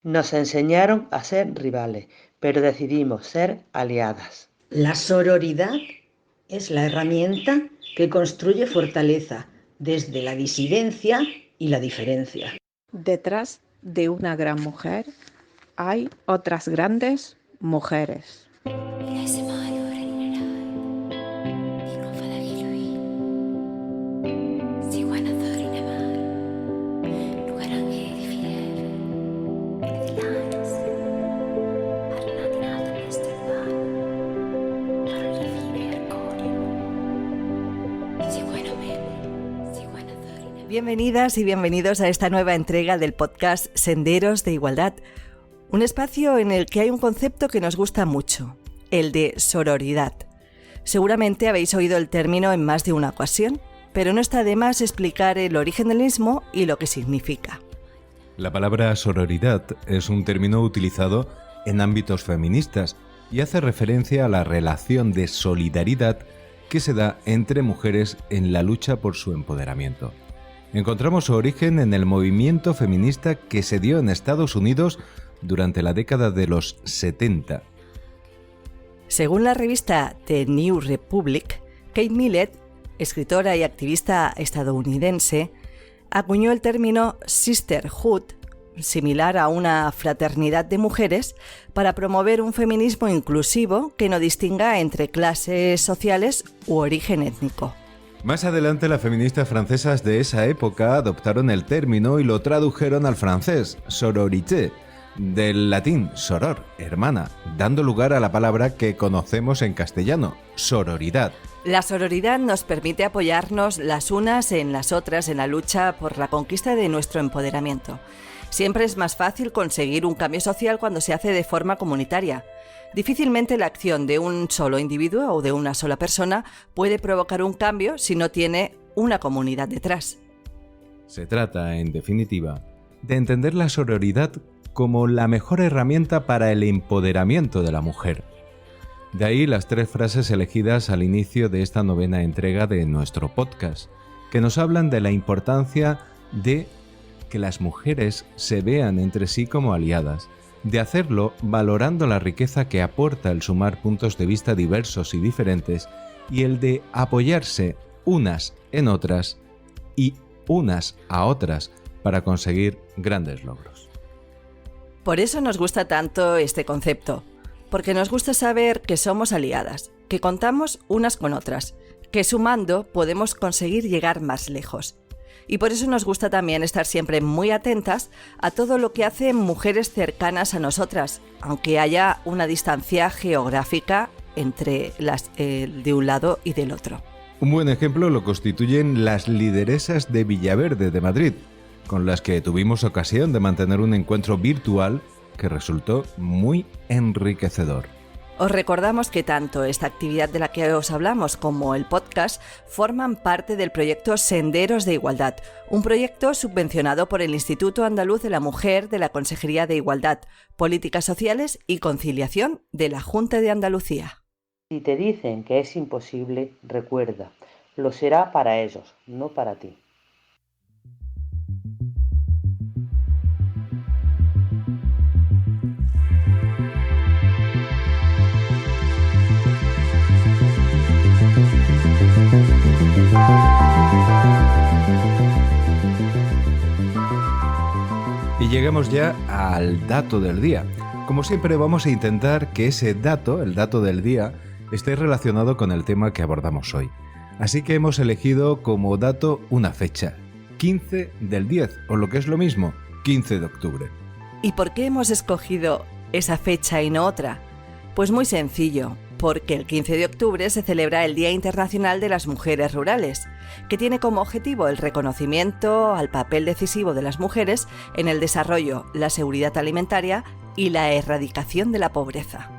Nos enseñaron a ser rivales, pero decidimos ser aliadas. La sororidad es la herramienta que construye fortaleza desde la disidencia y la diferencia. Detrás de una gran mujer hay otras grandes mujeres. Bienvenidas y bienvenidos a esta nueva entrega del podcast Senderos de Igualdad, un espacio en el que hay un concepto que nos gusta mucho, el de sororidad. Seguramente habéis oído el término en más de una ocasión, pero no está de más explicar el origen del mismo y lo que significa. La palabra sororidad es un término utilizado en ámbitos feministas y hace referencia a la relación de solidaridad que se da entre mujeres en la lucha por su empoderamiento. Encontramos su origen en el movimiento feminista que se dio en Estados Unidos durante la década de los 70. Según la revista The New Republic, Kate Millett, escritora y activista estadounidense, acuñó el término sisterhood, similar a una fraternidad de mujeres, para promover un feminismo inclusivo que no distinga entre clases sociales u origen étnico. Más adelante, las feministas francesas de esa época adoptaron el término y lo tradujeron al francés, sororité, del latín soror, hermana, dando lugar a la palabra que conocemos en castellano, sororidad. La sororidad nos permite apoyarnos las unas en las otras en la lucha por la conquista de nuestro empoderamiento. Siempre es más fácil conseguir un cambio social cuando se hace de forma comunitaria. Difícilmente la acción de un solo individuo o de una sola persona puede provocar un cambio si no tiene una comunidad detrás. Se trata, en definitiva, de entender la sororidad como la mejor herramienta para el empoderamiento de la mujer. De ahí las 3 frases elegidas al inicio de esta 9ª entrega de nuestro podcast, que nos hablan de la importancia de que las mujeres se vean entre sí como aliadas, de hacerlo valorando la riqueza que aporta el sumar puntos de vista diversos y diferentes y el de apoyarse unas en otras y unas a otras para conseguir grandes logros. Por eso nos gusta tanto este concepto, porque nos gusta saber que somos aliadas, que contamos unas con otras, que sumando podemos conseguir llegar más lejos. Y por eso nos gusta también estar siempre muy atentas a todo lo que hacen mujeres cercanas a nosotras, aunque haya una distancia geográfica entre las de un lado y del otro. Un buen ejemplo lo constituyen las lideresas de Villaverde de Madrid, con las que tuvimos ocasión de mantener un encuentro virtual que resultó muy enriquecedor. Os recordamos que tanto esta actividad de la que os hablamos como el podcast forman parte del proyecto Senderos de Igualdad, un proyecto subvencionado por el Instituto Andaluz de la Mujer de la Consejería de Igualdad, Políticas Sociales y Conciliación de la Junta de Andalucía. Si te dicen que es imposible, recuerda, lo será para ellos, no para ti. Y llegamos ya al dato del día. Como siempre vamos a intentar que ese dato, el dato del día, esté relacionado con el tema que abordamos hoy. Así que hemos elegido como dato una fecha, 15 del 10, o lo que es lo mismo, 15 de octubre. ¿Y por qué hemos escogido esa fecha y no otra? Pues muy sencillo, porque el 15 de octubre se celebra el Día Internacional de las Mujeres Rurales, que tiene como objetivo el reconocimiento al papel decisivo de las mujeres en el desarrollo, la seguridad alimentaria y la erradicación de la pobreza.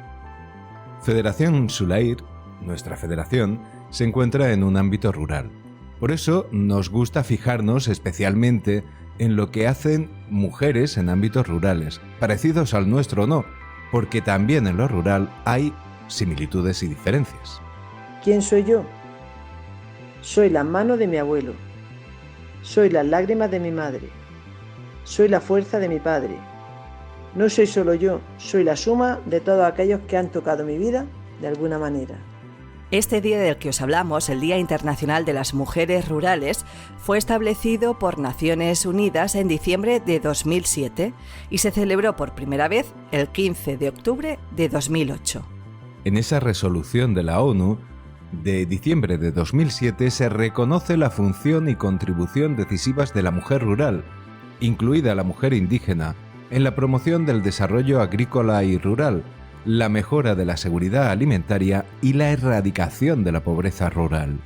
Federación Sulair, nuestra federación, se encuentra en un ámbito rural. Por eso nos gusta fijarnos especialmente en lo que hacen mujeres en ámbitos rurales, parecidos al nuestro o no, porque también en lo rural hay similitudes y diferencias. ¿Quién soy yo? Soy la mano de mi abuelo. Soy las lágrimas de mi madre. Soy la fuerza de mi padre. No soy solo yo, soy la suma de todos aquellos que han tocado mi vida de alguna manera. Este día del que os hablamos, el Día Internacional de las Mujeres Rurales, fue establecido por Naciones Unidas en diciembre de 2007 y se celebró por primera vez el 15 de octubre de 2008. En esa resolución de la ONU de diciembre de 2007 se reconoce la función y contribución decisivas de la mujer rural, incluida la mujer indígena, en la promoción del desarrollo agrícola y rural, la mejora de la seguridad alimentaria y la erradicación de la pobreza rural.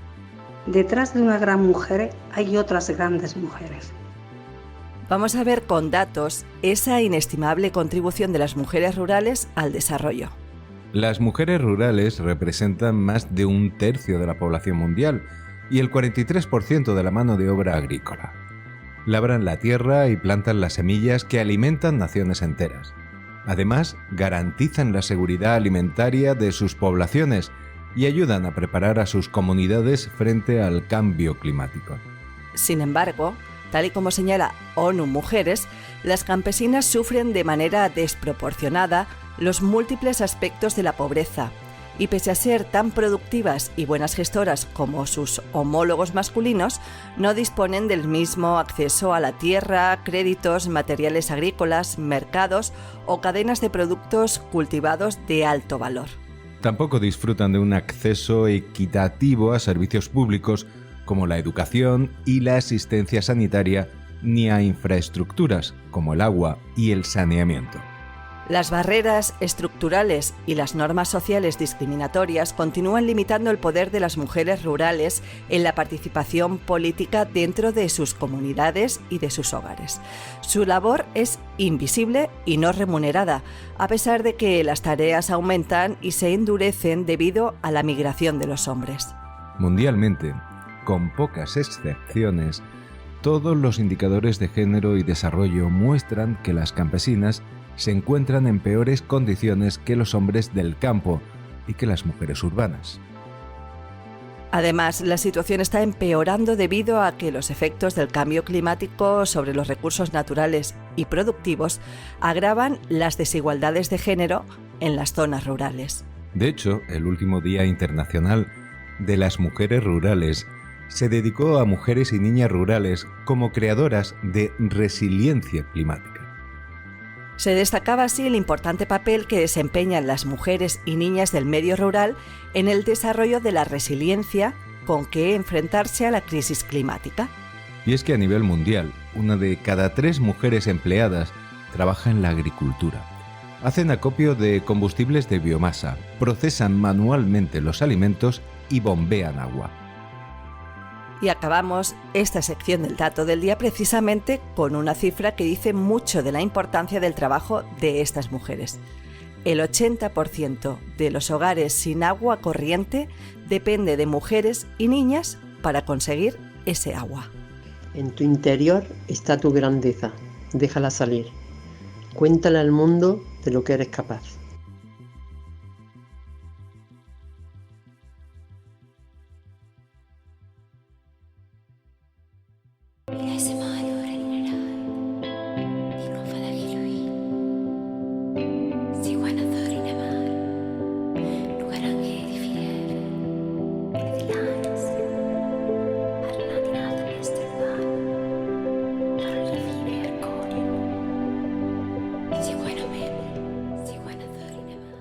Detrás de una gran mujer hay otras grandes mujeres. Vamos a ver con datos esa inestimable contribución de las mujeres rurales al desarrollo. Las mujeres rurales representan más de 1/3 de la población mundial y el 43% de la mano de obra agrícola. Labran la tierra y plantan las semillas que alimentan naciones enteras. Además, garantizan la seguridad alimentaria de sus poblaciones y ayudan a preparar a sus comunidades frente al cambio climático. Sin embargo, tal y como señala ONU Mujeres, las campesinas sufren de manera desproporcionada los múltiples aspectos de la pobreza, y pese a ser tan productivas y buenas gestoras como sus homólogos masculinos, no disponen del mismo acceso a la tierra, créditos, materiales agrícolas, mercados o cadenas de productos cultivados de alto valor. Tampoco disfrutan de un acceso equitativo a servicios públicos como la educación y la asistencia sanitaria, ni a infraestructuras como el agua y el saneamiento. Las barreras estructurales y las normas sociales discriminatorias continúan limitando el poder de las mujeres rurales en la participación política dentro de sus comunidades y de sus hogares. Su labor es invisible y no remunerada, a pesar de que las tareas aumentan y se endurecen debido a la migración de los hombres. Mundialmente, con pocas excepciones, todos los indicadores de género y desarrollo muestran que las campesinas se encuentran en peores condiciones que los hombres del campo y que las mujeres urbanas. Además, la situación está empeorando debido a que los efectos del cambio climático sobre los recursos naturales y productivos agravan las desigualdades de género en las zonas rurales. De hecho, el último Día Internacional de las Mujeres Rurales se dedicó a mujeres y niñas rurales como creadoras de resiliencia climática. Se destacaba así el importante papel que desempeñan las mujeres y niñas del medio rural en el desarrollo de la resiliencia con que enfrentarse a la crisis climática. Y es que a nivel mundial, 1 de cada 3 mujeres empleadas trabaja en la agricultura. Hacen acopio de combustibles de biomasa, procesan manualmente los alimentos y bombean agua. Y acabamos esta sección del dato del día precisamente con una cifra que dice mucho de la importancia del trabajo de estas mujeres. El 80% de los hogares sin agua corriente depende de mujeres y niñas para conseguir ese agua. En tu interior está tu grandeza, déjala salir. Cuéntale al mundo de lo que eres capaz.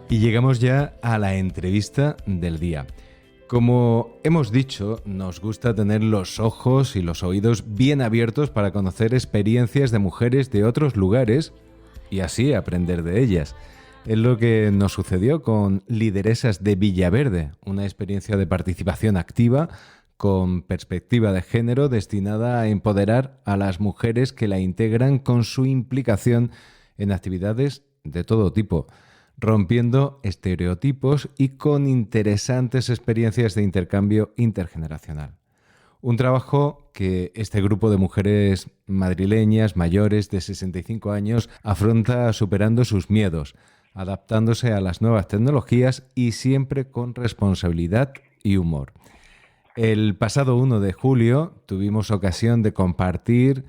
Y llegamos ya a la entrevista del día. Como hemos dicho, nos gusta tener los ojos y los oídos bien abiertos para conocer experiencias de mujeres de otros lugares y así aprender de ellas. Es lo que nos sucedió con Lideresas de Villaverde, una experiencia de participación activa con perspectiva de género destinada a empoderar a las mujeres que la integran con su implicación en actividades de todo tipo, rompiendo estereotipos y con interesantes experiencias de intercambio intergeneracional. Un trabajo que este grupo de mujeres madrileñas mayores de 65 años afronta superando sus miedos, adaptándose a las nuevas tecnologías y siempre con responsabilidad y humor. El pasado 1 de julio tuvimos ocasión de compartir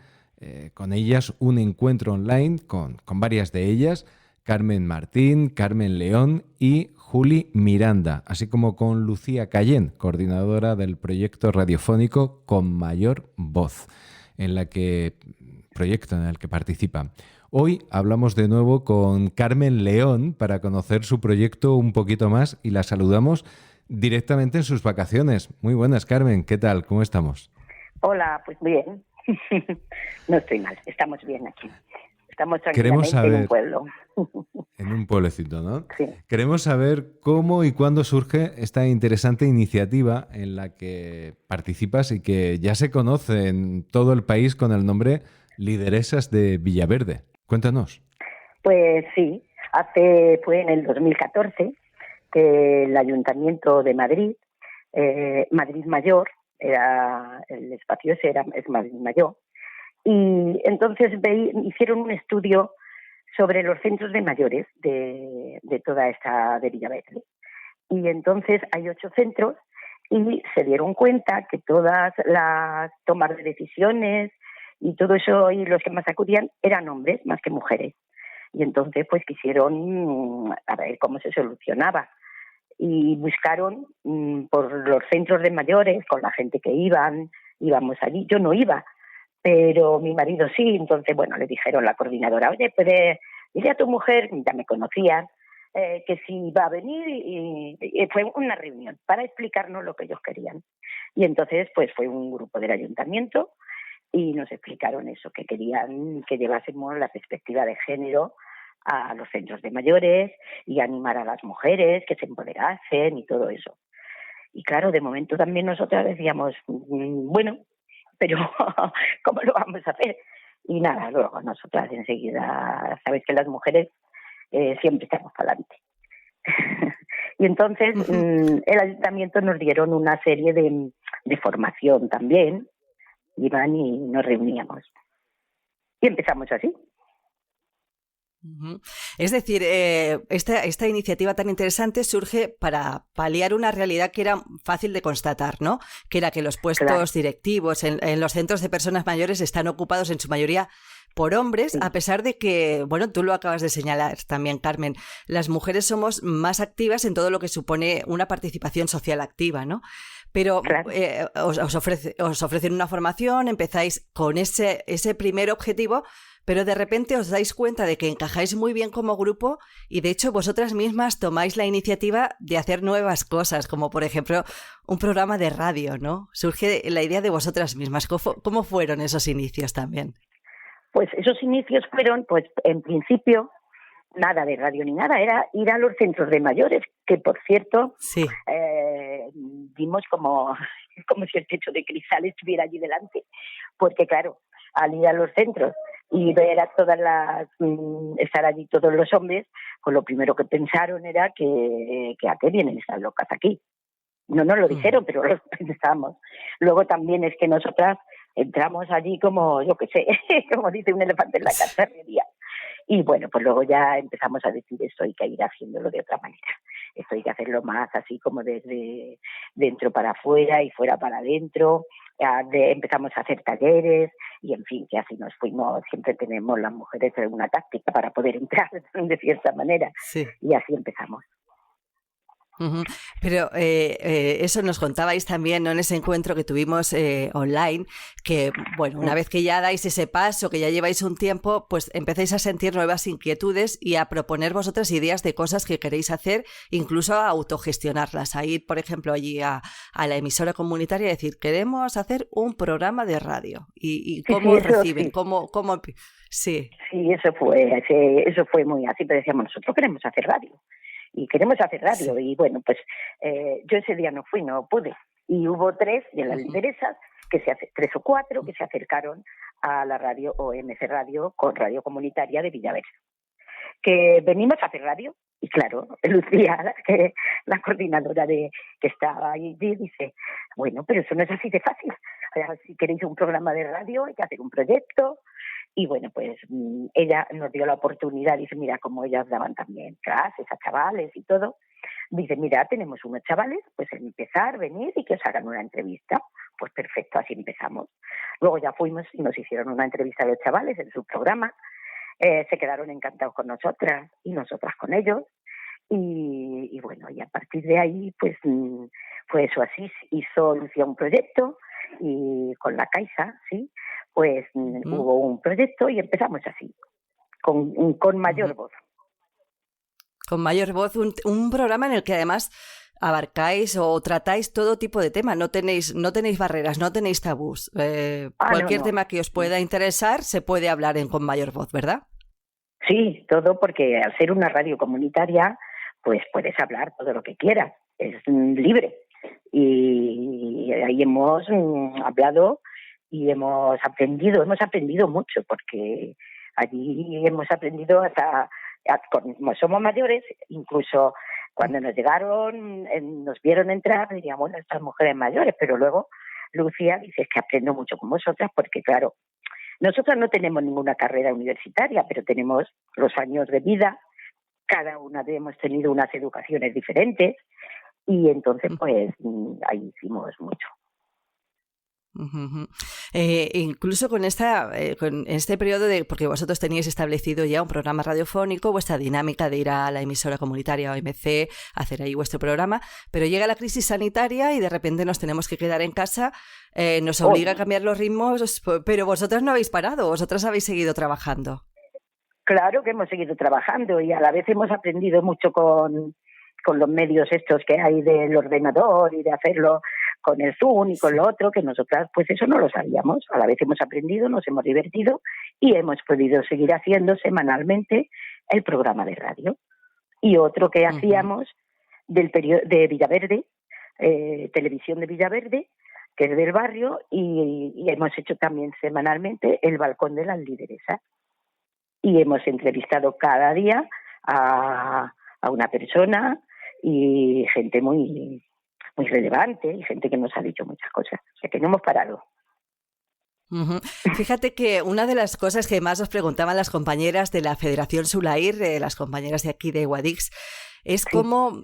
con ellas un encuentro online con varias de ellas, Carmen Martín, Carmen León y Juli Miranda, así como con Lucía Cayén, coordinadora del proyecto radiofónico Con Mayor Voz, proyecto en el que participa. Hoy hablamos de nuevo con Carmen León para conocer su proyecto un poquito más y la saludamos directamente en sus vacaciones. Muy buenas, Carmen, ¿qué tal? ¿Cómo estamos? Hola, pues bien. No estoy mal, estamos bien aquí. Estamos Queremos tranquilamente saber, en un pueblo. En un pueblecito, ¿no? Sí. Queremos saber cómo y cuándo surge esta interesante iniciativa en la que participas y que ya se conoce en todo el país con el nombre Lideresas de Villaverde. Cuéntanos. Pues sí, fue en el 2014 que el Ayuntamiento de Madrid, Madrid Mayor, el espacio ese es Madrid Mayor, y entonces hicieron un estudio sobre los centros de mayores de toda esta de Villaverde. Y entonces hay 8 centros y se dieron cuenta que todas las tomas de decisiones y todo eso, y los que más acudían eran hombres más que mujeres. Y entonces pues quisieron a ver cómo se solucionaba. Y buscaron por los centros de mayores, con la gente que íbamos allí. Yo no iba, pero mi marido sí. Entonces, bueno, le dijeron la coordinadora, oye, puedes dile a tu mujer, ya me conocían, que si va a venir, y fue una reunión para explicarnos lo que ellos querían. Y entonces, pues fue un grupo del ayuntamiento y nos explicaron eso, que querían que llevásemos la perspectiva de género a los centros de mayores y animar a las mujeres que se empoderasen y todo eso. Y claro, de momento también nosotras decíamos, bueno, pero ¿cómo lo vamos a hacer? Y nada, luego nosotras enseguida, sabes que las mujeres siempre estamos para adelante. Y entonces el ayuntamiento nos dieron una serie de formación también, iban y nos reuníamos. Y empezamos así. Es decir, esta iniciativa tan interesante surge para paliar una realidad que era fácil de constatar, ¿no? Que era que los puestos directivos en los centros de personas mayores están ocupados en su mayoría por hombres, a pesar de que, bueno, tú lo acabas de señalar también, Carmen, las mujeres somos más activas en todo lo que supone una participación social activa, ¿no? Pero os ofrecen una formación, empezáis con ese primer objetivo, pero de repente os dais cuenta de que encajáis muy bien como grupo y de hecho vosotras mismas tomáis la iniciativa de hacer nuevas cosas, como por ejemplo un programa de radio, ¿no? Surge la idea de vosotras mismas. ¿Cómo fueron esos inicios también? Pues esos inicios fueron, pues en principio, nada de radio ni nada, era ir a los centros de mayores, que por cierto, vimos como si el techo de cristal estuviera allí delante, porque claro, al ir a los centros y ver a estar allí todos los hombres, pues lo primero que pensaron era que a qué vienen estas locas aquí. No nos lo dijeron, pero lo pensamos. Luego también es que nosotras entramos allí como, yo qué sé, como dice un elefante en la cacharrería. Y bueno, pues luego ya empezamos a decir esto hay que ir haciéndolo de otra manera. Esto hay que hacerlo más así como desde dentro para afuera y fuera para adentro. Empezamos a hacer talleres y en fin, que así nos fuimos. Siempre tenemos las mujeres una táctica para poder entrar de cierta manera. Sí. Y así empezamos. Pero eso nos contabais también, ¿no? En ese encuentro que tuvimos online, que bueno, una vez que ya dais ese paso, que ya lleváis un tiempo, pues empezáis a sentir nuevas inquietudes y a proponer vosotras ideas de cosas que queréis hacer, incluso a autogestionarlas, a ir, por ejemplo, allí a la emisora comunitaria y decir, queremos hacer un programa de radio. ¿Y cómo reciben? Sí. ¿Cómo? Sí. Sí, eso fue muy así, pero decíamos, nosotros queremos hacer radio. Y queremos hacer radio, sí. Y bueno, pues yo ese día no pude. Y hubo 3 de las lideresas, 3 o 4, que se acercaron a la radio OMC Radio, con Radio Comunitaria de Villaverde. Que venimos a hacer radio, y claro, Lucía, la coordinadora que estaba ahí, dice, bueno, pero eso no es así de fácil. O sea, si queréis un programa de radio, hay que hacer un proyecto. Y bueno, pues ella nos dio la oportunidad, dice, mira, como ellas daban también clases a chavales y todo, Dice, mira, tenemos unos chavales, pues empezar, venir y que os hagan una entrevista. Pues perfecto, así empezamos. Luego ya fuimos y nos hicieron una entrevista a los chavales en su programa. Se quedaron encantados con nosotras y nosotras con ellos. Y bueno, y a partir de ahí, pues fue eso así. Hizo Lucía un proyecto y con la Caixa, ¿sí? Pues hubo un proyecto y empezamos así, con mayor voz. Con mayor voz, un programa en el que además abarcáis o tratáis todo tipo de temas, no tenéis barreras, no tenéis tabús. Cualquier tema que os pueda interesar se puede hablar Con Mayor Voz, ¿verdad? Sí, todo, porque al ser una radio comunitaria, pues puedes hablar todo lo que quieras, es libre. Y ahí hemos hablado y hemos aprendido mucho, porque allí hemos aprendido como somos mayores, incluso cuando nos llegaron, nos vieron entrar, dirían, bueno, estas mujeres mayores, pero luego Lucía dice, es que aprendo mucho con vosotras, porque claro, nosotras no tenemos ninguna carrera universitaria, pero tenemos los años de vida, cada una hemos tenido unas educaciones diferentes, y entonces pues ahí hicimos mucho. Incluso con este periodo porque vosotros teníais establecido ya un programa radiofónico, vuestra dinámica de ir a la emisora comunitaria OMC, hacer ahí vuestro programa, pero llega la crisis sanitaria y de repente nos tenemos que quedar en casa, nos obliga a cambiar los ritmos, pero vosotras no habéis parado, vosotras habéis seguido trabajando. Claro que hemos seguido trabajando y a la vez hemos aprendido mucho con los medios estos que hay del ordenador y de hacerlo con el Zoom y con lo otro, que nosotras pues eso no lo sabíamos. A la vez hemos aprendido, nos hemos divertido y hemos podido seguir haciendo semanalmente el programa de radio. Y otro que hacíamos de Villaverde, televisión de Villaverde, que es del barrio, y hemos hecho también semanalmente el balcón de las lideresas. Y hemos entrevistado cada día a una persona y gente muy relevante y gente que nos ha dicho muchas cosas. O sea que no hemos parado. Fíjate que una de las cosas que más os preguntaban las compañeras de la Federación Sulair, las compañeras de aquí de Guadix, es cómo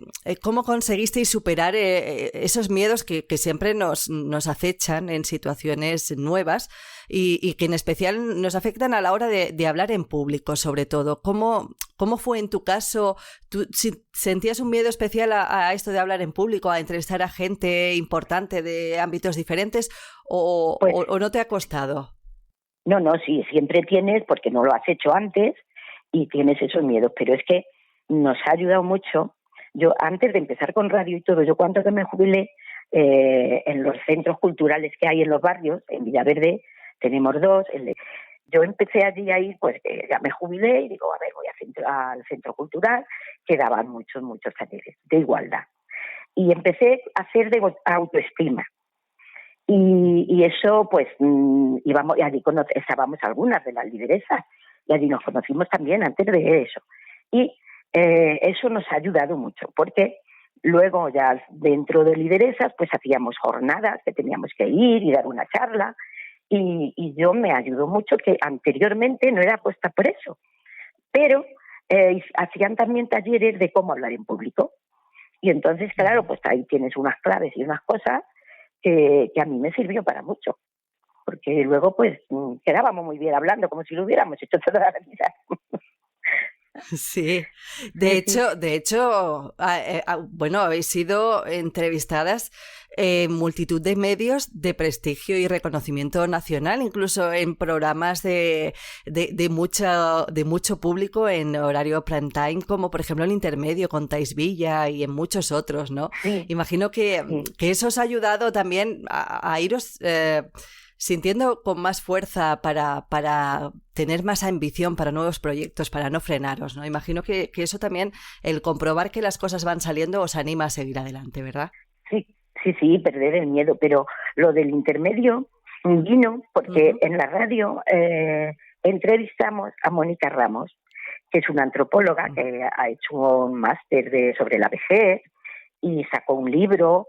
conseguisteis superar esos miedos que siempre nos acechan en situaciones nuevas y que en especial nos afectan a la hora de hablar en público, sobre todo. ¿Cómo fue en tu caso? ¿Tú sentías un miedo especial a esto de hablar en público, a entrevistar a gente importante de ámbitos diferentes o no te ha costado? No, sí, siempre tienes, porque no lo has hecho antes y tienes esos miedos, pero es que nos ha ayudado mucho. Yo, antes de empezar con radio y todo, yo cuando que me jubilé, en los centros culturales que hay en los barrios, en Villaverde tenemos dos, yo empecé allí ahí, pues ya me jubilé y digo, a ver, voy al centro cultural, que daban muchos talleres de igualdad. Y empecé a hacer de autoestima. Y eso, pues, íbamos, y allí estábamos algunas de las lideresas, y allí nos conocimos también antes de eso. Y eso nos ha ayudado mucho, porque luego ya dentro de lideresas, pues hacíamos jornadas que teníamos que ir y dar una charla, y yo me ayudó mucho, que anteriormente no era puesta por eso, pero hacían también talleres de cómo hablar en público. Y entonces, claro, pues ahí tienes unas claves y unas cosas que a mí me sirvió para mucho, porque luego pues quedábamos muy bien hablando, como si lo hubiéramos hecho toda la vida. Sí, de hecho, bueno, habéis sido entrevistadas en multitud de medios de prestigio y reconocimiento nacional, incluso en programas de mucho público en horario prime time, como por ejemplo El Intermedio con Thais Villa y en muchos otros, ¿no? Sí. Imagino que eso os ha ayudado también a iros sintiendo con más fuerza para tener más ambición para nuevos proyectos, para no frenaros, ¿no? Imagino que eso también, el comprobar que las cosas van saliendo, os anima a seguir adelante, ¿verdad? Sí, perder el miedo, pero lo del Intermedio vino porque en la radio entrevistamos a Mónica Ramos, que es una antropóloga que ha hecho un máster sobre la vejez y sacó un libro.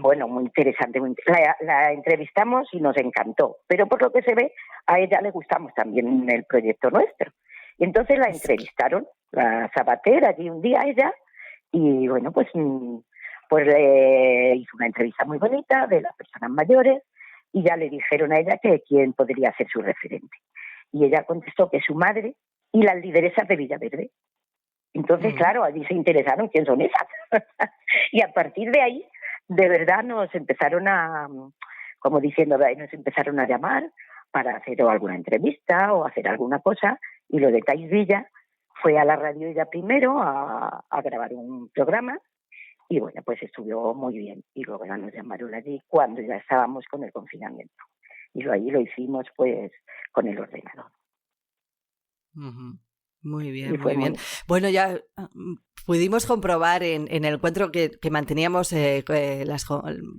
Bueno, muy interesante. La entrevistamos y nos encantó, pero por lo que se ve, a ella le gustamos también el proyecto nuestro. Y entonces la entrevistaron, la Sabater, allí un día ella, Y bueno, pues le hizo una entrevista muy bonita de las personas mayores y ya le dijeron a ella que quién podría ser su referente. Y ella contestó que su madre y las lideresas de Villaverde. Entonces, claro, allí se interesaron quién son esas. Y a partir de ahí, de verdad nos empezaron como diciendo, nos empezaron a llamar para hacer alguna entrevista o hacer alguna cosa. Y lo de Thais Villa fue a la radio ella primero a grabar un programa. Y bueno, pues estuvo muy bien. Y luego ya nos llamaron allí cuando ya estábamos con el confinamiento. Y ahí lo hicimos pues con el ordenador. Muy bien, muy bien. Bueno, ya pudimos comprobar en el encuentro que manteníamos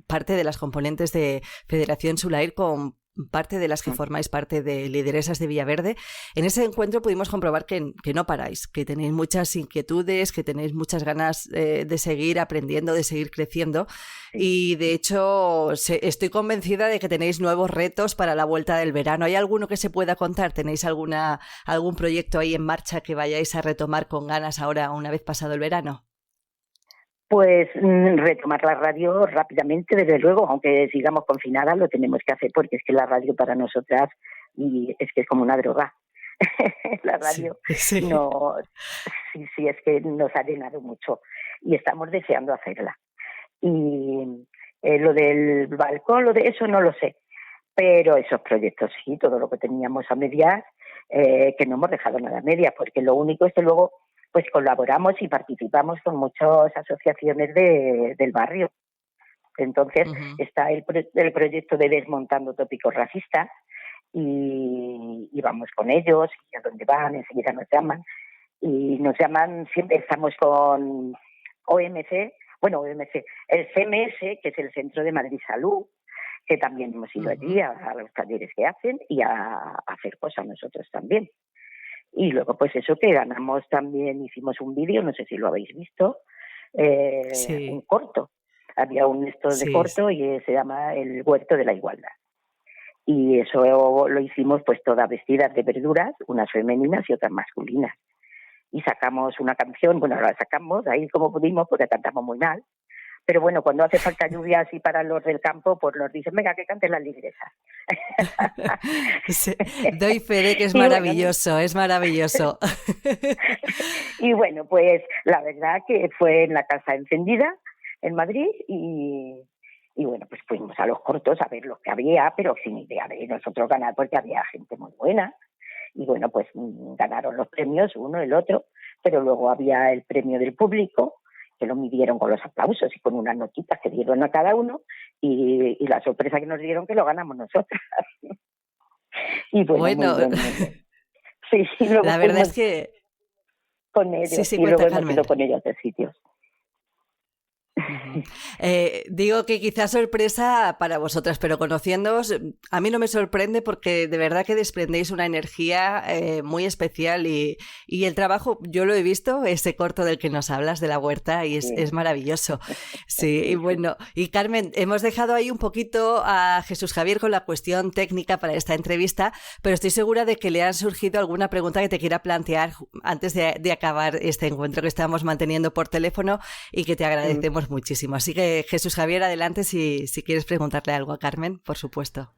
parte de las componentes de Federación Sulair con parte de las que formáis parte de Lideresas de Villaverde. En ese encuentro pudimos comprobar que no paráis, que tenéis muchas inquietudes, que tenéis muchas ganas de seguir aprendiendo, de seguir creciendo. Y de hecho estoy convencida de que tenéis nuevos retos para la vuelta del verano. ¿Hay alguno que se pueda contar? ¿Tenéis algún proyecto ahí en marcha que vayáis a retomar con ganas ahora una vez pasado el verano? Pues retomar la radio rápidamente, desde luego, aunque sigamos confinadas, lo tenemos que hacer porque es que la radio para nosotras es que es como una droga. La radio sí, es que nos ha llenado mucho y estamos deseando hacerla. Y lo del balcón, lo de eso no lo sé, pero esos proyectos sí, todo lo que teníamos a medias, que no hemos dejado nada a medias, porque lo único es que luego pues colaboramos y participamos con muchas asociaciones del barrio. Entonces está el proyecto de Desmontando Tópicos Racistas y vamos con ellos, y a donde van enseguida nos llaman. Y nos llaman, siempre estamos con OMC, el CMS, que es el Centro de Madrid Salud, que también hemos ido allí a los talleres que hacen y a hacer cosas nosotros también. Y luego, pues eso que ganamos también, hicimos un vídeo, no sé si lo habéis visto, un corto. Había un de corto y se llama El Huerto de la Igualdad. Y eso lo hicimos pues todas vestidas de verduras, unas femeninas y otras masculinas. Y sacamos una canción, la sacamos ahí como pudimos porque cantamos muy mal. Pero bueno, cuando hace falta lluvia así para los del campo, pues nos dicen, venga, que canten las lideresas. Doy fe de que es maravilloso, es maravilloso. Y bueno, pues la verdad que fue en la Casa Encendida, en Madrid, y bueno, pues fuimos a los cortos a ver lo que había, pero sin idea de nosotros ganar, porque había gente muy buena. Y bueno, pues ganaron los premios, uno, el otro, pero luego había el premio del público, que lo midieron con los aplausos y con unas notitas que dieron a cada uno, y la sorpresa que nos dieron que lo ganamos nosotras. Y bueno. Sí, luego la verdad es que con ellos, y luego hemos ido con ellos de sitios. Digo que quizás sorpresa para vosotras, pero conociéndoos, a mí no me sorprende porque de verdad que desprendéis una energía muy especial y el trabajo, yo lo he visto, ese corto del que nos hablas de la huerta y es maravilloso. Sí, y bueno, y Carmen, hemos dejado ahí un poquito a Jesús Javier con la cuestión técnica para esta entrevista, pero estoy segura de que le han surgido alguna pregunta que te quiera plantear antes de acabar este encuentro que estamos manteniendo por teléfono y que te agradecemos muchísimo. Así que Jesús Javier, adelante si quieres preguntarle algo a Carmen, por supuesto.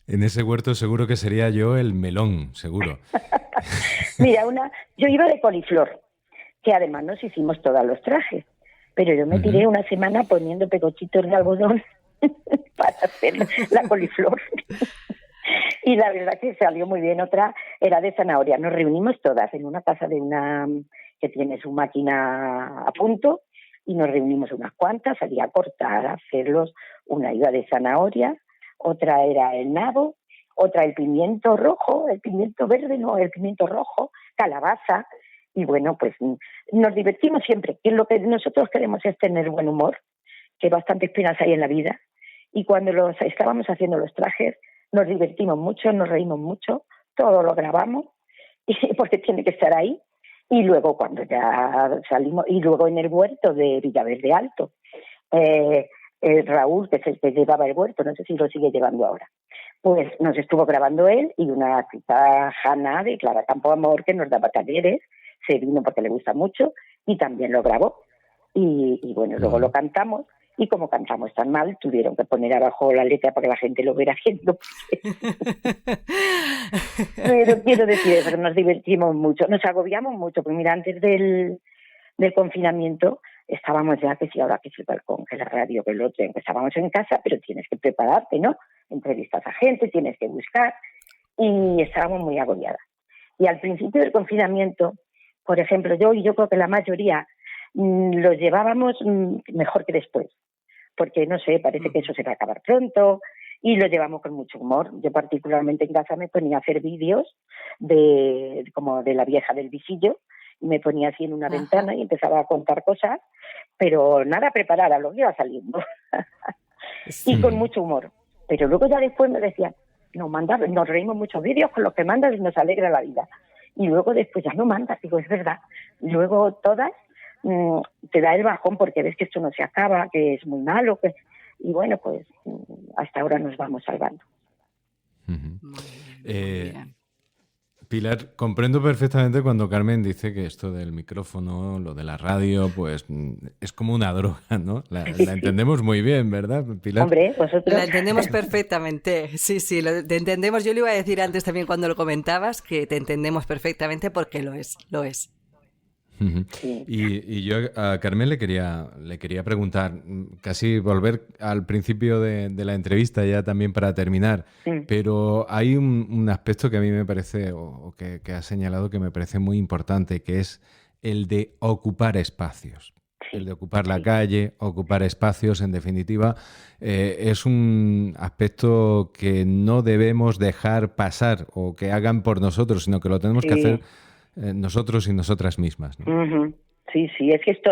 En ese huerto seguro que sería yo el melón, seguro. Mira, yo iba de coliflor, que además nos hicimos todos los trajes, pero yo me tiré una semana poniendo pegochitos de algodón para hacer la coliflor. Y la verdad que salió muy bien. Otra era de zanahoria. Nos reunimos todas en una casa de una que tiene su máquina a punto, y nos reunimos unas cuantas, salía a cortar, a hacerlos. Una iba de zanahoria, otra era el nabo, otra el pimiento rojo, el pimiento verde, no, el pimiento rojo, calabaza. Y bueno, pues nos divertimos siempre. Y lo que nosotros queremos es tener buen humor, que bastantes penas hay en la vida. Y cuando estábamos haciendo los trajes, nos divertimos mucho, nos reímos mucho, todo lo grabamos, porque tiene que estar ahí. Y luego cuando ya salimos, y luego en el huerto de Villaverde Alto, Raúl, que es el que llevaba el huerto, no sé si lo sigue llevando ahora, pues nos estuvo grabando él, y una chica, Hanna, de Clara Campo Amor, que nos daba talleres, se vino porque le gusta mucho, y también lo grabó. y bueno, luego lo cantamos. Y como cantamos tan mal, tuvieron que poner abajo la letra para que la gente lo viera haciendo. Pero quiero decir eso, que nos divertimos mucho, nos agobiamos mucho, porque mira, antes del confinamiento estábamos ya que si ahora que si el balcón, que la radio, que el otro, estábamos en casa, pero tienes que prepararte, ¿no? Entrevistas a gente, tienes que buscar, y estábamos muy agobiadas. Y al principio del confinamiento, por ejemplo, yo creo que la mayoría lo llevábamos mejor que después, porque no sé, parece que eso se va a acabar pronto, y lo llevamos con mucho humor. Yo particularmente en casa me ponía a hacer vídeos como de la vieja del visillo, y me ponía así en una ventana y empezaba a contar cosas, pero nada preparada, lo que iba saliendo. Y con mucho humor. Pero luego ya después me decían, nos reímos muchos vídeos con los que mandas y nos alegra la vida. Y luego después ya no mandas, digo, es verdad. Luego todas te da el bajón porque ves que esto no se acaba, que es muy malo, y bueno, pues hasta ahora nos vamos salvando. Pilar, comprendo perfectamente cuando Carmen dice que esto del micrófono, lo de la radio, pues es como una droga, ¿no? La entendemos muy bien, ¿verdad, Pilar? Hombre, vosotros... La entendemos perfectamente, sí, te entendemos. Yo le iba a decir antes también cuando lo comentabas que te entendemos perfectamente porque lo es. Sí. Y yo a Carmen le quería preguntar, casi volver al principio de la entrevista ya también para terminar, pero hay un aspecto que a mí me parece, o que ha señalado, que me parece muy importante, que es el de ocupar espacios. El de ocupar la calle, ocupar espacios, en definitiva, es un aspecto que no debemos dejar pasar o que hagan por nosotros, sino que lo tenemos que hacer nosotros y nosotras mismas, ¿no? Uh-huh. Sí, es que esto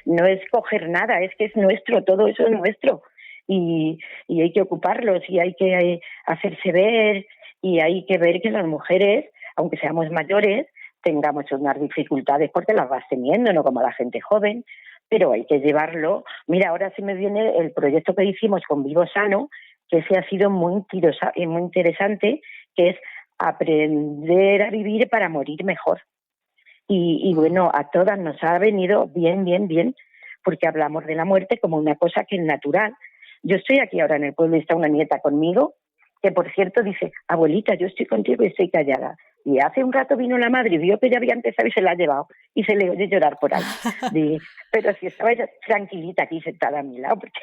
no es coger nada, es que es nuestro, todo eso es nuestro, y hay que ocuparlos, y hay que hacerse ver, y hay que ver que las mujeres, aunque seamos mayores, tengamos unas dificultades porque las vas teniendo, no como la gente joven, pero hay que llevarlo. Mira, ahora se me viene el proyecto que hicimos con Vivo Sano, que ese ha sido muy interesante, que es aprender a vivir para morir mejor. Y bueno, a todas nos ha venido bien, porque hablamos de la muerte como una cosa que es natural. Yo estoy aquí ahora en el pueblo y está una nieta conmigo, que por cierto dice, abuelita, yo estoy contigo y estoy callada. Y hace un rato vino la madre y vio que ya había empezado y se la ha llevado. Y se le oye llorar por ahí. Pero si estaba ella tranquilita aquí sentada a mi lado, porque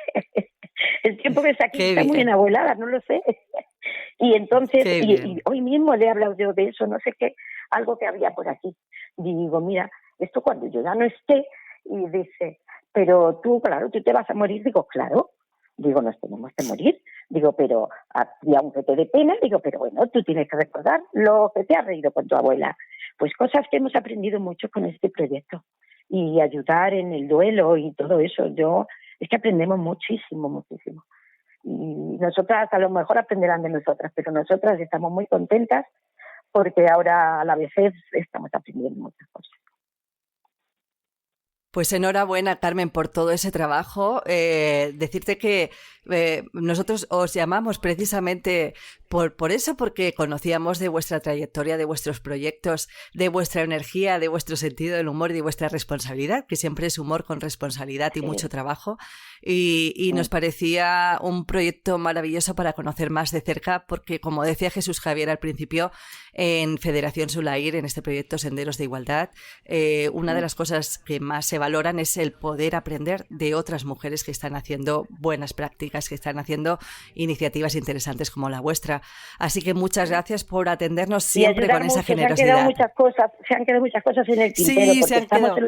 el tiempo que está aquí está muy enabuelada, no lo sé. Y entonces, y hoy mismo le he hablado yo de eso, no sé qué, algo que había por aquí. Y digo, mira, esto cuando yo ya no esté, y dice, pero tú, claro, tú te vas a morir. Digo, claro. Digo, nos tenemos que morir. Digo, pero, y aunque te dé pena, digo, pero bueno, tú tienes que recordar lo que te has reído con tu abuela. Pues cosas que hemos aprendido mucho con este proyecto. Y ayudar en el duelo y todo eso. Es que aprendemos muchísimo. Y nosotras a lo mejor aprenderán de nosotras, pero nosotras estamos muy contentas porque ahora a la vejez estamos aprendiendo muchas cosas. Pues enhorabuena, Carmen, por todo ese trabajo. Decirte que nosotros os llamamos precisamente por eso, porque conocíamos de vuestra trayectoria, de vuestros proyectos, de vuestra energía, de vuestro sentido del humor y de vuestra responsabilidad, que siempre es humor con responsabilidad y mucho trabajo. Y nos parecía un proyecto maravilloso para conocer más de cerca, porque como decía Jesús Javier al principio, en Federación Sulair, en este proyecto Senderos de Igualdad, una de las cosas que más se valoran es el poder aprender de otras mujeres que están haciendo buenas prácticas, que están haciendo iniciativas interesantes como la vuestra. Así que muchas gracias por atendernos siempre con esa generosidad. Se han quedado muchas cosas en el tintero, porque estamos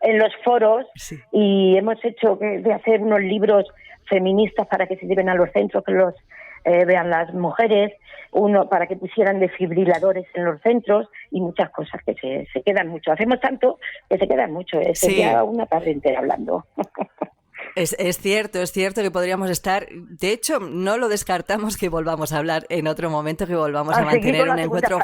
en los foros y hemos hecho de hacer unos libros feministas para que se lleven a los centros, que los vean las mujeres, uno para que pusieran desfibriladores en los centros y muchas cosas que se quedan mucho. Hacemos tanto que se quedan mucho. Sería una tarde entera hablando. Es cierto que podríamos estar, de hecho no lo descartamos que volvamos a hablar en otro momento, que volvamos a mantener un encuentro.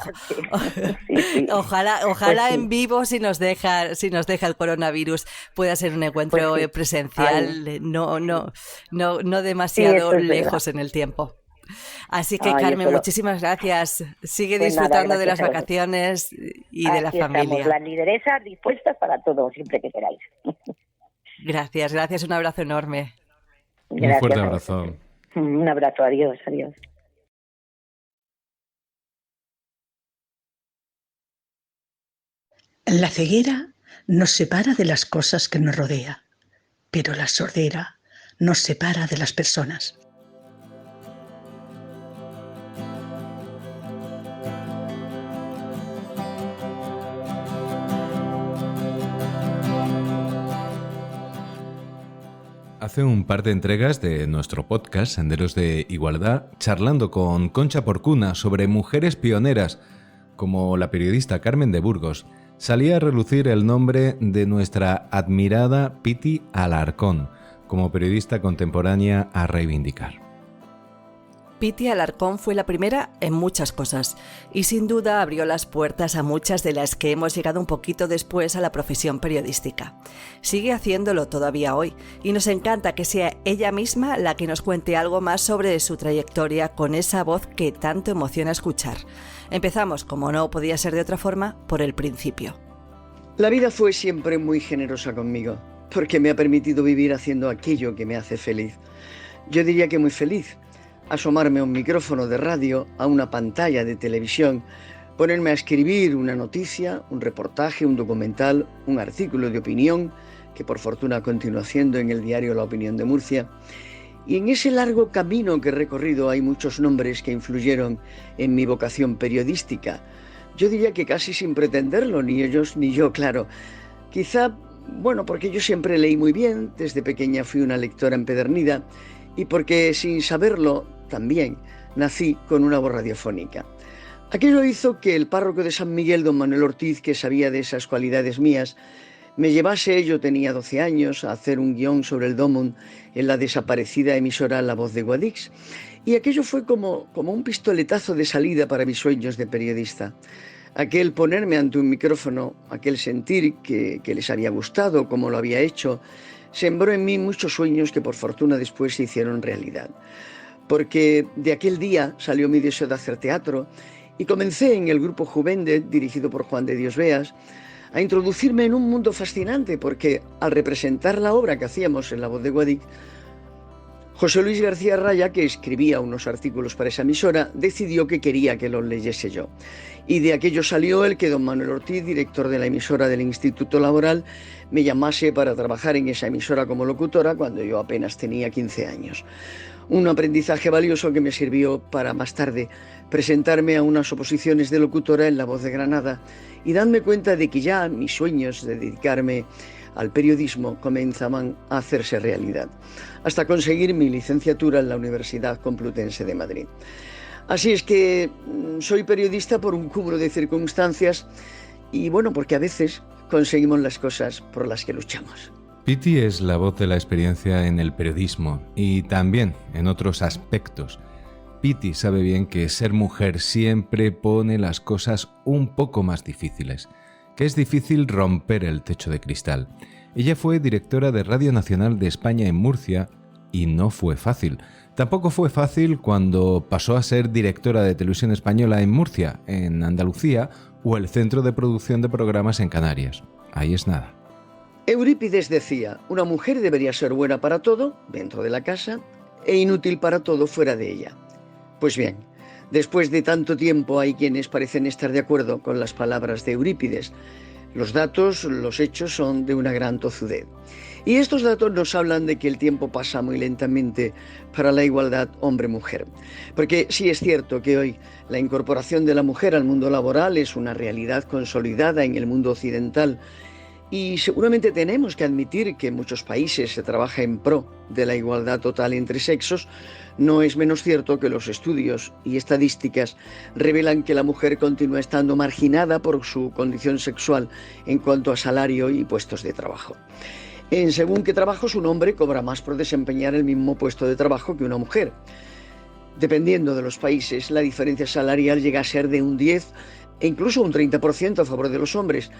Ojalá en vivo, si nos deja el coronavirus, pueda ser un encuentro presencial, no demasiado lejos en el tiempo. Así que Carmen, muchísimas gracias. Sigue disfrutando de las vacaciones y de la familia. Las lideresas dispuestas para todo, siempre que queráis. Gracias, un abrazo enorme. Un fuerte abrazo. Un abrazo, adiós. La ceguera nos separa de las cosas que nos rodea, pero la sordera nos separa de las personas. Hace un par de entregas de nuestro podcast Senderos de Igualdad, charlando con Concha Porcuna sobre mujeres pioneras, como la periodista Carmen de Burgos, salía a relucir el nombre de nuestra admirada Piti Alarcón, como periodista contemporánea a reivindicar. Piti Alarcón fue la primera en muchas cosas y sin duda abrió las puertas a muchas de las que hemos llegado un poquito después a la profesión periodística. Sigue haciéndolo todavía hoy y nos encanta que sea ella misma la que nos cuente algo más sobre su trayectoria con esa voz que tanto emociona escuchar. Empezamos, como no podía ser de otra forma, por el principio. La vida fue siempre muy generosa conmigo, porque me ha permitido vivir haciendo aquello que me hace feliz. Yo diría que muy feliz. Asomarme a un micrófono de radio, a una pantalla de televisión, ponerme a escribir una noticia, un reportaje, un documental, un artículo de opinión, que por fortuna continúo haciendo en el diario La Opinión de Murcia. Y en ese largo camino que he recorrido hay muchos nombres que influyeron en mi vocación periodística. Yo diría que casi sin pretenderlo, ni ellos ni yo, claro. Quizá, porque yo siempre leí muy bien, desde pequeña fui una lectora empedernida, y porque sin saberlo también nací con una voz radiofónica. Aquello hizo que el párroco de San Miguel, don Manuel Ortiz, que sabía de esas cualidades mías, me llevase, yo tenía 12 años, a hacer un guión sobre el Domund en la desaparecida emisora La Voz de Guadix. Y aquello fue como un pistoletazo de salida para mis sueños de periodista. Aquel ponerme ante un micrófono, aquel sentir que les había gustado, como lo había hecho, sembró en mí muchos sueños que por fortuna después se hicieron realidad. Porque de aquel día salió mi deseo de hacer teatro y comencé en el grupo Juvendet, dirigido por Juan de Dios Beas, a introducirme en un mundo fascinante, porque al representar la obra que hacíamos en La Voz de Guadix, José Luis García Raya, que escribía unos artículos para esa emisora, decidió que quería que los leyese yo. Y de aquello salió el que don Manuel Ortiz, director de la emisora del Instituto Laboral, me llamase para trabajar en esa emisora como locutora cuando yo apenas tenía 15 años. Un aprendizaje valioso que me sirvió para más tarde presentarme a unas oposiciones de locutora en La Voz de Granada y darme cuenta de que ya mis sueños de dedicarme al periodismo comenzaban a hacerse realidad, hasta conseguir mi licenciatura en la Universidad Complutense de Madrid. Así es que soy periodista por un cúmulo de circunstancias y porque a veces conseguimos las cosas por las que luchamos. Piti es la voz de la experiencia en el periodismo y también en otros aspectos. Piti sabe bien que ser mujer siempre pone las cosas un poco más difíciles, que es difícil romper el techo de cristal. Ella fue directora de Radio Nacional de España en Murcia y no fue fácil. Tampoco fue fácil cuando pasó a ser directora de Televisión Española en Murcia, en Andalucía, o el Centro de Producción de Programas en Canarias. Ahí es nada. Eurípides decía, una mujer debería ser buena para todo, dentro de la casa, e inútil para todo fuera de ella. Pues bien, después de tanto tiempo hay quienes parecen estar de acuerdo con las palabras de Eurípides. Los datos, los hechos son de una gran tozudez. Y estos datos nos hablan de que el tiempo pasa muy lentamente para la igualdad hombre-mujer. Porque sí es cierto que hoy la incorporación de la mujer al mundo laboral es una realidad consolidada en el mundo occidental. Y seguramente tenemos que admitir que en muchos países se trabaja en pro de la igualdad total entre sexos. No es menos cierto que los estudios y estadísticas revelan que la mujer continúa estando marginada por su condición sexual en cuanto a salario y puestos de trabajo. En según qué trabajos, un hombre cobra más por desempeñar el mismo puesto de trabajo que una mujer. Dependiendo de los países, la diferencia salarial llega a ser de un 10 e incluso un 30% a favor de los hombres.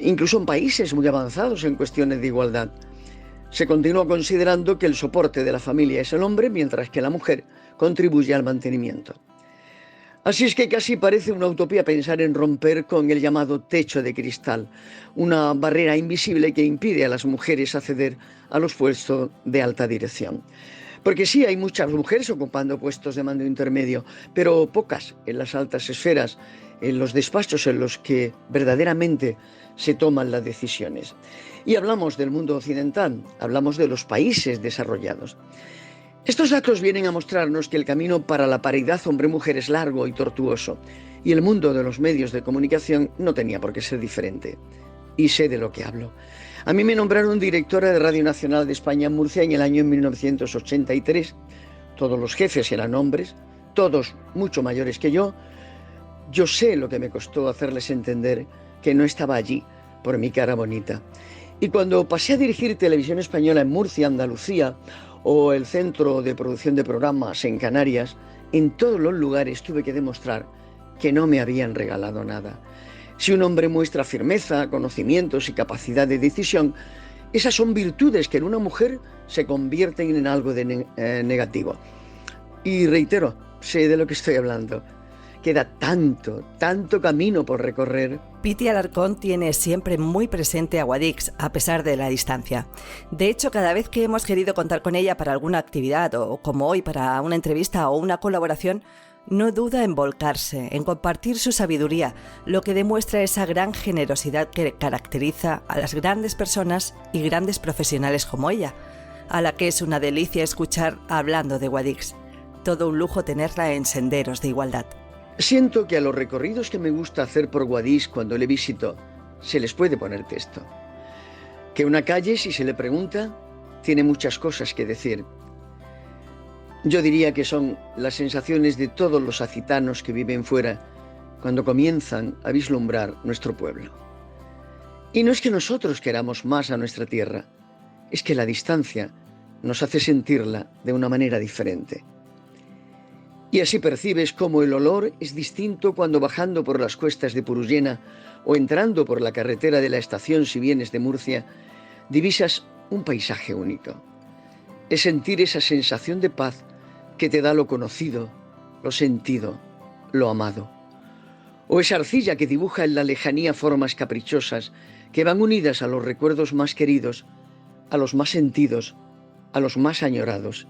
Incluso en países muy avanzados en cuestiones de igualdad. Se continúa considerando que el soporte de la familia es el hombre, mientras que la mujer contribuye al mantenimiento. Así es que casi parece una utopía pensar en romper con el llamado techo de cristal, una barrera invisible que impide a las mujeres acceder a los puestos de alta dirección. Porque sí, hay muchas mujeres ocupando puestos de mando intermedio, pero pocas en las altas esferas, en los despachos en los que verdaderamente se toman las decisiones. Y hablamos del mundo occidental, hablamos de los países desarrollados. Estos datos vienen a mostrarnos que el camino para la paridad hombre-mujer es largo y tortuoso, y el mundo de los medios de comunicación no tenía por qué ser diferente. Y sé de lo que hablo. A mí me nombraron directora de Radio Nacional de España en Murcia en el año 1983. Todos los jefes eran hombres, todos mucho mayores que yo. Yo sé lo que me costó hacerles entender que no estaba allí por mi cara bonita. Y cuando pasé a dirigir Televisión Española en Murcia, Andalucía, o el Centro de Producción de Programas en Canarias, en todos los lugares tuve que demostrar que no me habían regalado nada. Si un hombre muestra firmeza, conocimientos y capacidad de decisión, esas son virtudes que en una mujer se convierten en algo negativo. Y reitero, sé de lo que estoy hablando. Queda tanto camino por recorrer. Piti Alarcón tiene siempre muy presente a Guadix, a pesar de la distancia. De hecho, cada vez que hemos querido contar con ella para alguna actividad, o como hoy para una entrevista o una colaboración, no duda en volcarse, en compartir su sabiduría, lo que demuestra esa gran generosidad que caracteriza a las grandes personas y grandes profesionales como ella, a la que es una delicia escuchar hablando de Guadix. Todo un lujo tenerla en senderos de igualdad. Siento que a los recorridos que me gusta hacer por Guadix cuando le visito, se les puede poner texto. Que una calle, si se le pregunta, tiene muchas cosas que decir. Yo diría que son las sensaciones de todos los acitanos que viven fuera cuando comienzan a vislumbrar nuestro pueblo. Y no es que nosotros queramos más a nuestra tierra, es que la distancia nos hace sentirla de una manera diferente. Y así percibes cómo el olor es distinto cuando bajando por las cuestas de Purullena o entrando por la carretera de la estación si vienes de Murcia, divisas un paisaje único. Es sentir esa sensación de paz que te da lo conocido, lo sentido, lo amado. O esa arcilla que dibuja en la lejanía formas caprichosas que van unidas a los recuerdos más queridos, a los más sentidos, a los más añorados.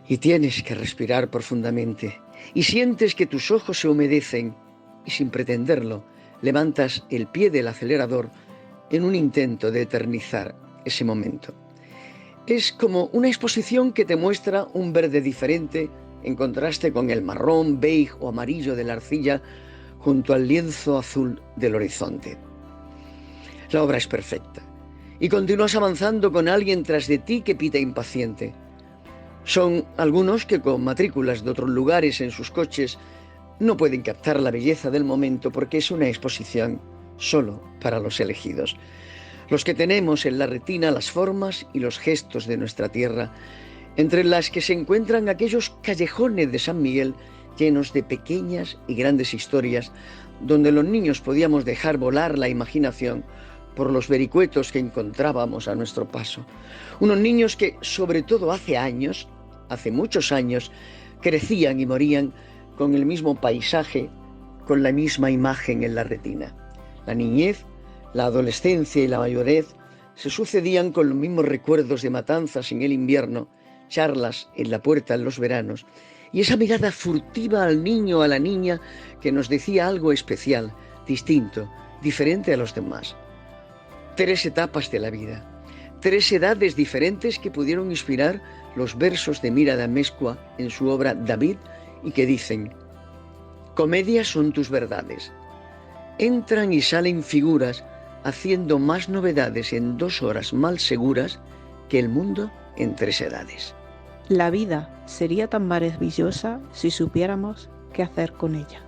Y tienes que respirar profundamente y sientes que tus ojos se humedecen y sin pretenderlo levantas el pie del acelerador en un intento de eternizar ese momento. Es como una exposición que te muestra un verde diferente en contraste con el marrón, beige o amarillo de la arcilla junto al lienzo azul del horizonte. La obra es perfecta y continúas avanzando con alguien tras de ti que pita impaciente. Son algunos que con matrículas de otros lugares en sus coches no pueden captar la belleza del momento porque es una exposición solo para los elegidos. Los que tenemos en la retina las formas y los gestos de nuestra tierra, entre las que se encuentran aquellos callejones de San Miguel llenos de pequeñas y grandes historias, donde los niños podíamos dejar volar la imaginación por los vericuetos que encontrábamos a nuestro paso. Unos niños que, sobre todo hace muchos años, crecían y morían con el mismo paisaje, con la misma imagen en la retina. La niñez, la adolescencia y la mayores se sucedían con los mismos recuerdos de matanzas en el invierno, charlas en la puerta en los veranos, y esa mirada furtiva al niño o a la niña que nos decía algo especial, distinto, diferente a los demás. 3 etapas de la vida, 3 edades diferentes que pudieron inspirar los versos de Mira de Amezcua en su obra David y que dicen: comedias son tus verdades, entran y salen figuras haciendo más novedades en 2 horas mal seguras que el mundo en 3 edades. La vida sería tan maravillosa si supiéramos qué hacer con ella.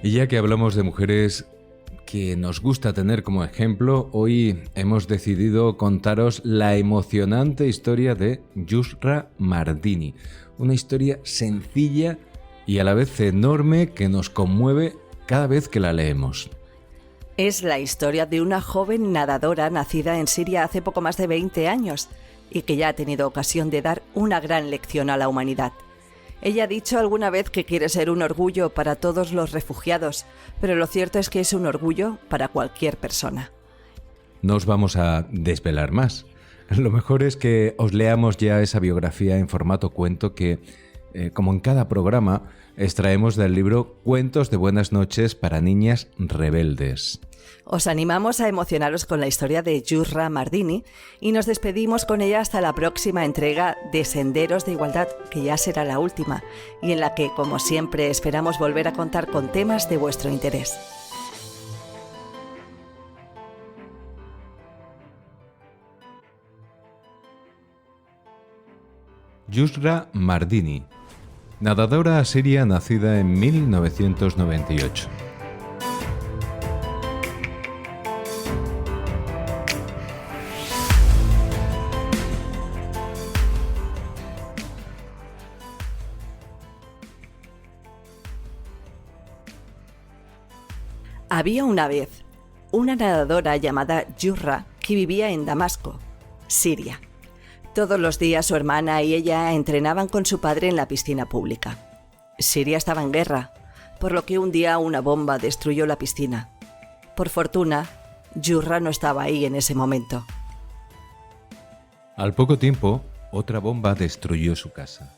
Y ya que hablamos de mujeres que nos gusta tener como ejemplo, hoy hemos decidido contaros la emocionante historia de Yusra Mardini. Una historia sencilla y a la vez enorme que nos conmueve cada vez que la leemos. Es la historia de una joven nadadora nacida en Siria hace poco más de 20 años y que ya ha tenido ocasión de dar una gran lección a la humanidad. Ella ha dicho alguna vez que quiere ser un orgullo para todos los refugiados, pero lo cierto es que es un orgullo para cualquier persona. No os vamos a desvelar más. Lo mejor es que os leamos ya esa biografía en formato cuento que, como en cada programa, extraemos del libro Cuentos de Buenas Noches para Niñas Rebeldes. Os animamos a emocionaros con la historia de Yusra Mardini y nos despedimos con ella hasta la próxima entrega de Senderos de Igualdad, que ya será la última, y en la que, como siempre, esperamos volver a contar con temas de vuestro interés. Yusra Mardini, nadadora asiria nacida en 1998. Había una vez una nadadora llamada Yusra que vivía en Damasco, Siria. Todos los días su hermana y ella entrenaban con su padre en la piscina pública. Siria estaba en guerra, por lo que un día una bomba destruyó la piscina. Por fortuna, Yusra no estaba ahí en ese momento. Al poco tiempo, otra bomba destruyó su casa.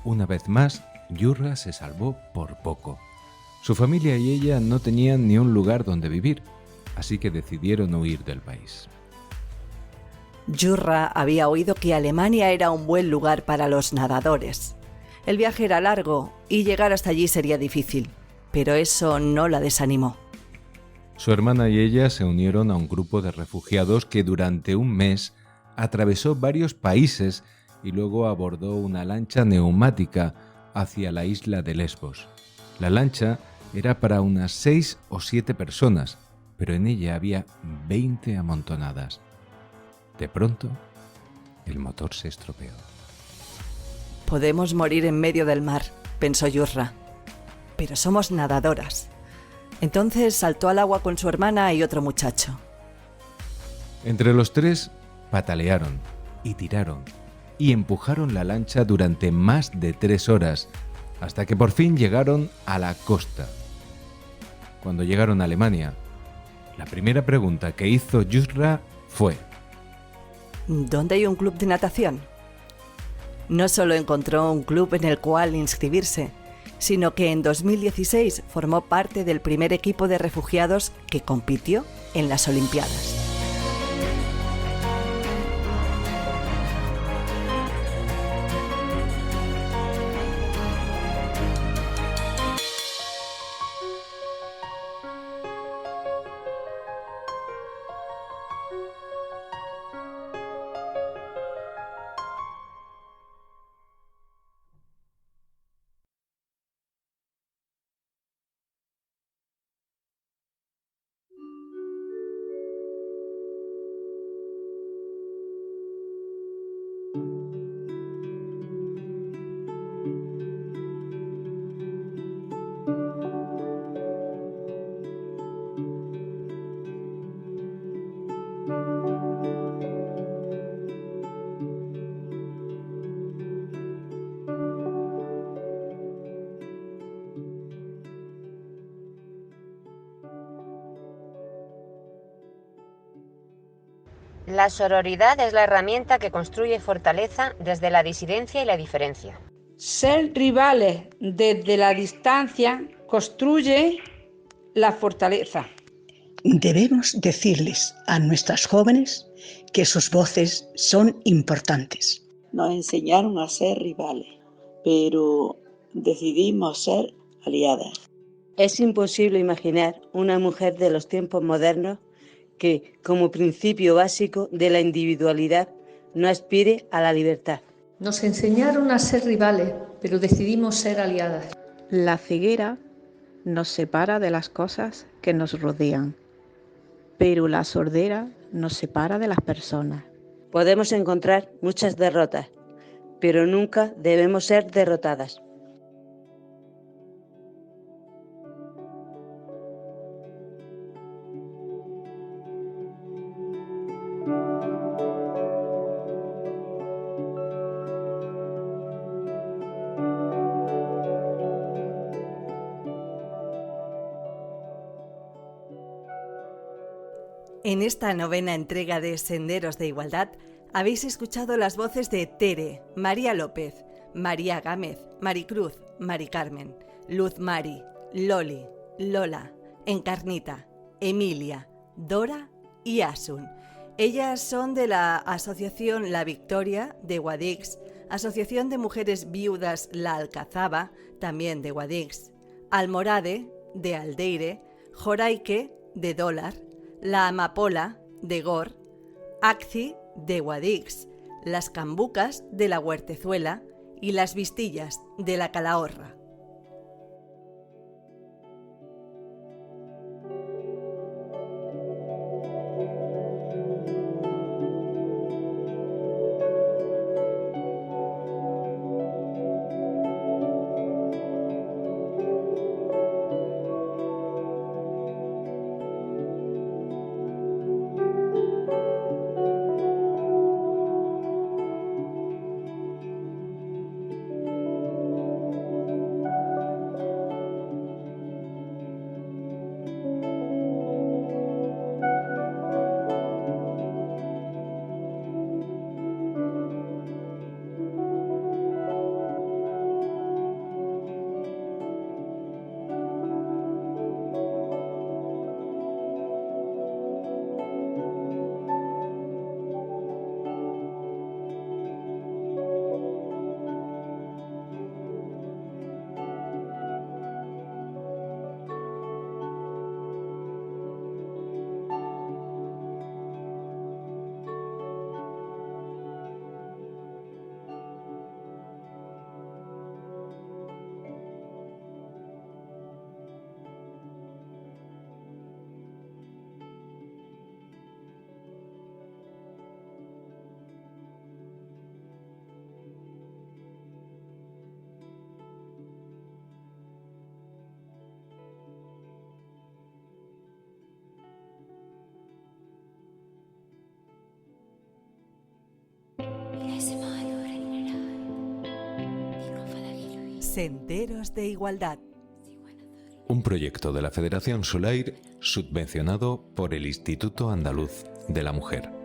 Una vez más, Yusra se salvó por poco. Su familia y ella no tenían ni un lugar donde vivir, así que decidieron huir del país. Yusra había oído que Alemania era un buen lugar para los nadadores. El viaje era largo y llegar hasta allí sería difícil, pero eso no la desanimó. Su hermana y ella se unieron a un grupo de refugiados que durante un mes atravesó varios países y luego abordó una lancha neumática hacia la isla de Lesbos. La lancha era para unas 6 o 7 personas, pero en ella había 20 amontonadas. De pronto, el motor se estropeó. Podemos morir en medio del mar, pensó Yusra, pero somos nadadoras. Entonces saltó al agua con su hermana y otro muchacho. Entre los tres patalearon y tiraron y empujaron la lancha durante más de 3 horas, hasta que por fin llegaron a la costa. Cuando llegaron a Alemania, la primera pregunta que hizo Yusra fue: ¿dónde hay un club de natación? No solo encontró un club en el cual inscribirse, sino que en 2016 formó parte del primer equipo de refugiados que compitió en las Olimpiadas. La sororidad es la herramienta que construye fortaleza desde la disidencia y la diferencia. Ser rivales desde la distancia construye la fortaleza. Debemos decirles a nuestras jóvenes que sus voces son importantes. Nos enseñaron a ser rivales, pero decidimos ser aliadas. Es imposible imaginar una mujer de los tiempos modernos que, como principio básico de la individualidad, no aspire a la libertad. Nos enseñaron a ser rivales, pero decidimos ser aliadas. La ceguera nos separa de las cosas que nos rodean, pero la sordera nos separa de las personas. Podemos encontrar muchas derrotas, pero nunca debemos ser derrotadas. En esta novena entrega de Senderos de Igualdad habéis escuchado las voces de Tere, María López, María Gámez, Maricruz, Mari Carmen, Luz Mari, Loli, Lola, Encarnita, Emilia, Dora y Asun. Ellas son de la Asociación La Victoria de Guadix, Asociación de Mujeres Viudas La Alcazaba, también de Guadix, Almorade, de Aldeire, Joraique, de Dólar, La Amapola, de Gor, Acci, de Guadix, Las Cambucas, de la Huertezuela y Las Vistillas, de la Calahorra. Senderos de Igualdad. Un proyecto de la Federación Solair subvencionado por el Instituto Andaluz de la Mujer.